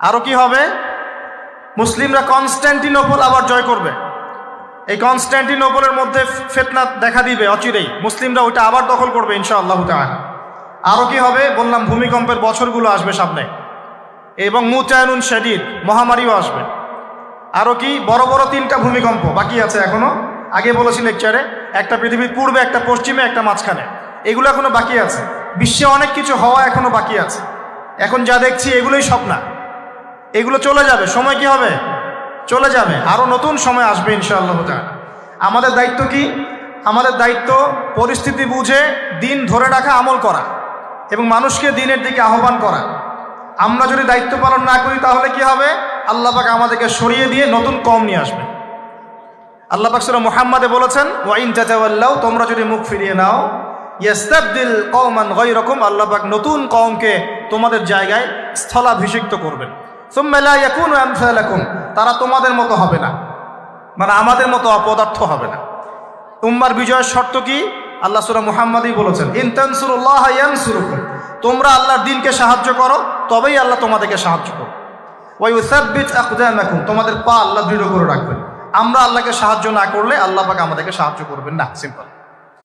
আরও কি হবে? মুসলিমরা কনস্ট্যান্টিনোপল আবার জয় করবে। এই কনস্ট্যান্টিনোপলের মধ্যে ফিতনা দেখা দিবে অচিরেই, মুসলিমরা ওইটা আবার দখল করবে ইনশাআল্লাহু তাআলা। আরও কি হবে? বললাম ভূমিকম্পের বছরগুলো আসবে সামনে, এবং মুতায়নুন শাদীদ, মহামারীও আসবে। আরও কি? বড় বড় 3টা ভূমিকম্প বাকি আছে এখনো। আগে বলেছি লেকচারে, একটা পৃথিবীর পূর্বে, একটা পশ্চিমে, একটা মাঝখানে। এগুলো এখনো বাকি আছে। বিশ্বে অনেক কিছু হওয়া এখনো বাকি আছে। এখন যা দেখছি এগুলোই স্বপ্ন, এগুলো চলে যাবে। সময় কি হবে? চলে যাবে। আরও নতুন সময় আসবে ইনশাআল্লাহ তাআলা। আমাদের দায়িত্ব কি? আমাদের দায়িত্ব পরিস্থিতি বুঝে দিন ধরে রাখা, আমল করা এবং মানুষকে দিনের দিকে আহ্বান করা। আমরা যদি দায়িত্ব পালন না করি তাহলে কি হবে? আল্লাহ পাক আমাদেরকে সরিয়ে দিয়ে নতুন কওম নিয়ে আসবে। আল্লাহ পাক সূরা মুহাম্মাদে বলেছেন, ওয়া ইন তাতাওয়াল্লাউ, তোমরা যদি মুখ ফিরিয়ে নাও, ইয়াস্তাবদিল কওমান গায়রাকুম, আল্লাহ পাক নতুন কওমকে তোমাদের জায়গায় স্থলাভিষিক্ত করবেন। সুম্মা লা ইয়াকুনু আমসালাকুম, তারা তোমাদের মতো হবে না, মানে আমাদের মতো অপদার্থ হবে না। উম্মার বিজয়ের শর্ত কি? আল্লাহ সূরা মুহাম্মাদেই বলেছেন, ইন তানসুরুল্লাহ ইয়ানসুরুকুম, তোমরা আল্লাহর দ্বীনকে সাহায্য করো, তবেই আল্লাহ তোমাদেরকে সাহায্য করবে। ওয়া ইউসাব্বিত আকদামাকুম, তোমাদের পা আল্লাহ দৃঢ় করে রাখবেন। আমরা আল্লাহকে সাহায্য না করলে আল্লাহ পাক আমাদেরকে সাহায্য করবেন না। সিম্পল।